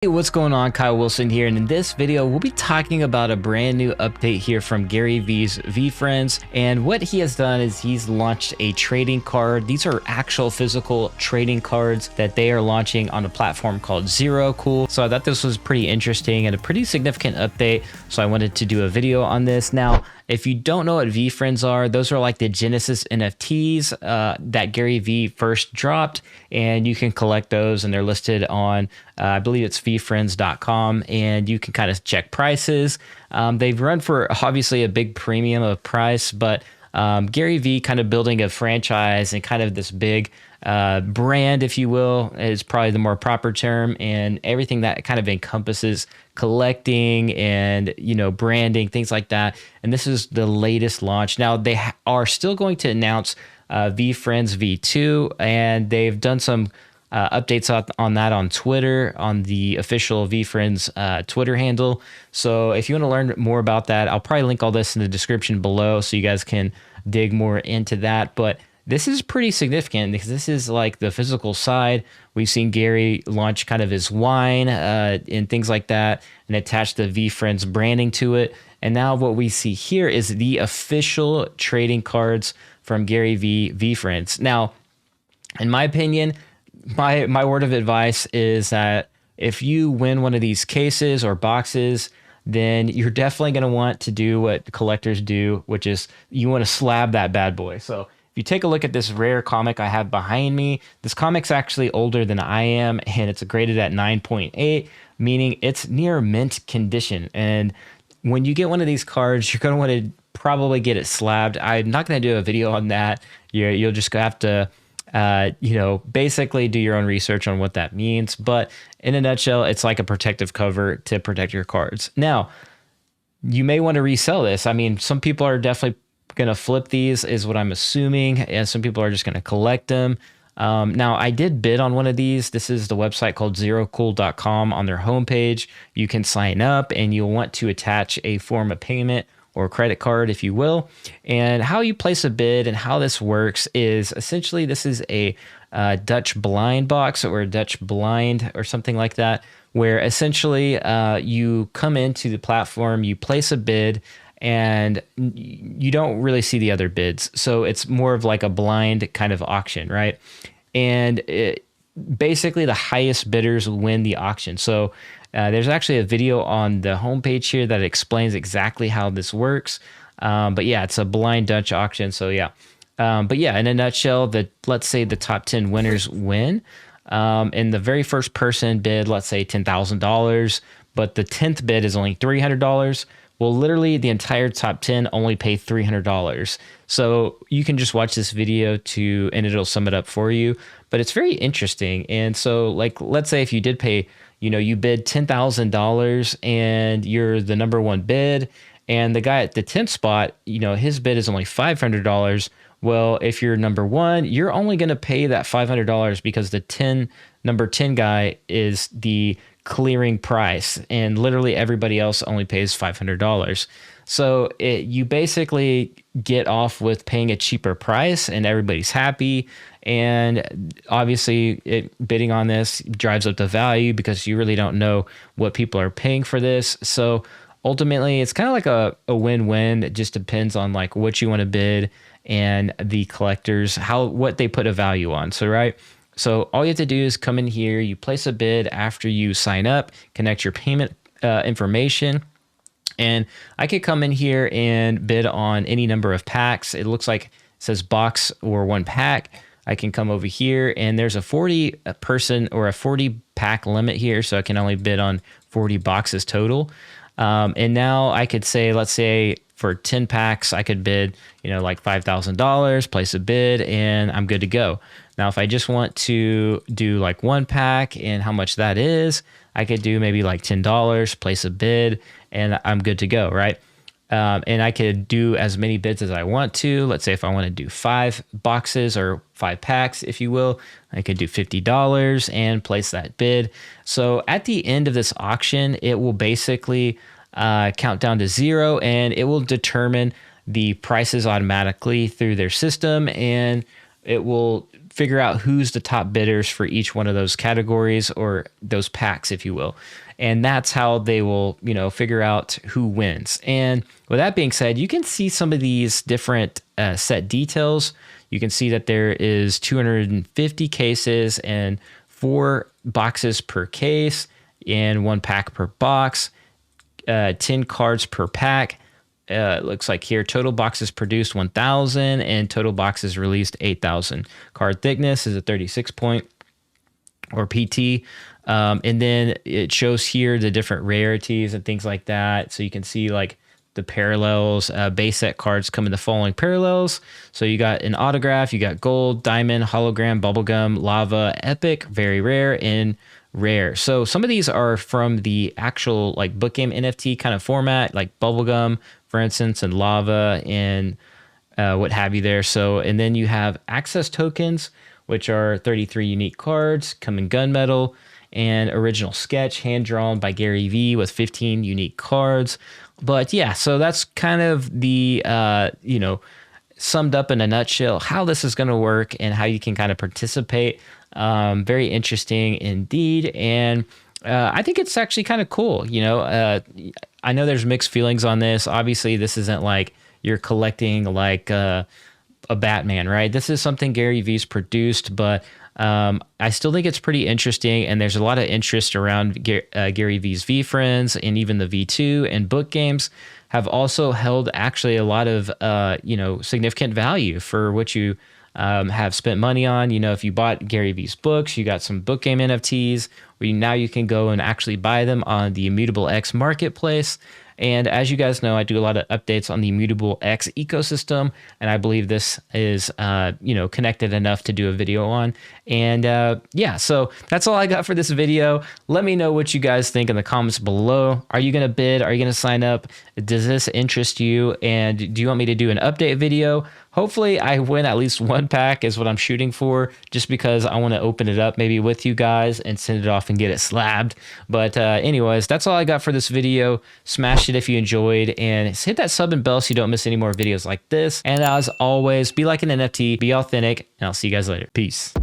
Hey, what's going on? Kyle Wilson here, and in this video we'll be talking about a brand new update here from Gary V's VeeFriends. And what he has done is he's launched a trading card. These are actual physical trading cards that they are launching on a platform called ZeroCool. So I thought this was pretty interesting and a pretty significant update, so I wanted to do a video on this. Now, if you don't know what VeeFriends are, those are like the Genesis NFTs that Gary Vee first dropped, and you can collect those, and they're listed on, I believe it's veefriends.com, and you can kind of check prices. They've run for obviously a big premium of price, but Gary Vee kind of building a franchise and kind of this big brand, if you will, is probably the more proper term, and everything that kind of encompasses collecting and, you know, branding, things like that. And this is the latest launch. Now they are still going to announce VeeFriends V2, and they've done some updates on that on Twitter, on the official VeeFriends Twitter handle. So if you want to learn more about that, I'll probably link all this in the description below so you guys can dig more into that. But this is pretty significant because this is like the physical side. We've seen Gary launch kind of his wine and things like that and attach the VeeFriends branding to it. And now what we see here is the official trading cards from Gary Vee VeeFriends. Now, in my opinion, my word of advice is that if you win one of these cases or boxes, then you're definitely going to want to do what collectors do, which is you want to slab that bad boy. So if you take a look at this rare comic I have behind me, this comic's actually older than I am, and it's graded at 9.8, meaning it's near mint condition. And when you get one of these cards, you're going to want to probably get it slabbed. I'm not going to do a video on that. You'll just have to basically do your own research on what that means. But in a nutshell, it's like a protective cover to protect your cards. Now, you may want to resell this. I mean, some people are definitely going to flip these, is what I'm assuming, and some people are just going to collect them. Now, I did bid on one of these. This is the website called zerocool.com. On their homepage, you can sign up, and you'll want to attach a form of payment or credit card, if you will. And how you place a bid and how this works is essentially this is a Dutch blind box or a Dutch blind or something like that, where essentially you come into the platform, you place a bid, and you don't really see the other bids. So it's more of like a blind kind of auction, right? And basically the highest bidders win the auction. So there's actually a video on the homepage here that explains exactly how this works. But yeah, it's a blind Dutch auction. So yeah. But yeah, in a nutshell, let's say the top 10 winners win. And the very first person bid, let's say $10,000, but the 10th bid is only $300. Well, literally the entire top 10 only pay $300. So you can just watch this video and it'll sum it up for you. But it's very interesting. And so like, let's say if you did pay, you bid $10,000 and you're the number one bid, and the guy at the 10th spot, his bid is only $500. Well, if you're number one, you're only going to pay that $500 because the number 10 guy is the clearing price, and literally everybody else only pays $500. So you basically get off with paying a cheaper price and everybody's happy. And obviously bidding on this drives up the value because you really don't know what people are paying for this. So ultimately it's kind of like a win-win. It just depends on like what you want to bid and the collectors, what they put a value on. So, right. So all you have to do is come in here, you place a bid after you sign up, connect your payment information, and I could come in here and bid on any number of packs. It looks like it says box or one pack. I can come over here, and there's a 40 person or a 40 pack limit here, so I can only bid on 40 boxes total. And now I could say, let's say for 10 packs, I could bid, like $5,000, place a bid, and I'm good to go. Now, if I just want to do like one pack and how much that is, I could do maybe like $10, place a bid, and I'm good to go, right? And I could do as many bids as I want to. Let's say if I want to do 5 boxes or 5 packs, if you will, I could do $50 and place that bid. So at the end of this auction, it will basically count down to 0, and it will determine the prices automatically through their system, and it will figure out who's the top bidders for each one of those categories or those packs, if you will. And that's how they will, you know, figure out who wins. And with that being said, you can see some of these different set details. You can see that there is 250 cases and 4 boxes per case and 1 pack per box, 10 cards per pack. Looks like here total boxes produced 1,000 and total boxes released 8,000. Card thickness is a 36 point or PT. And then it shows here the different rarities and things like that. So you can see like the parallels. Base set cards come in the following parallels. So you got an autograph, you got gold, diamond, hologram, bubblegum, lava, epic, very rare, and rare. So some of these are from the actual like book game NFT kind of format, like bubblegum, for instance, and lava and what have you there. So, and then you have access tokens, which are 33 unique cards, come in gunmetal, and original sketch hand drawn by Gary V with 15 unique cards. But yeah, so that's kind of the, you know, summed up in a nutshell, how this is going to work and how you can kind of participate. Very interesting indeed. And I think it's actually kind of cool. You know, I know there's mixed feelings on this. Obviously, this isn't like you're collecting like a Batman, right? This is something Gary V's produced, but I still think it's pretty interesting, and there's a lot of interest around Gary V's VeeFriends, and even the V2 and book games have also held actually a lot of you know, significant value for what you have spent money on. You know, if you bought Gary V's books, you got some book game NFTs, where now you can go and actually buy them on the Immutable X marketplace. And as you guys know, I do a lot of updates on the Immutable X ecosystem, and I believe this is, you know, connected enough to do a video on. And yeah, so that's all I got for this video. Let me know what you guys think in the comments below. Are you going to bid? Are you going to sign up? Does this interest you? And do you want me to do an update video? Hopefully I win at least 1 pack is what I'm shooting for, just because I want to open it up maybe with you guys and send it off and get it slabbed. But anyways, that's all I got for this video. Smash it if you enjoyed, and hit that sub and bell so you don't miss any more videos like this. And as always, be like an NFT, be authentic, and I'll see you guys later. Peace.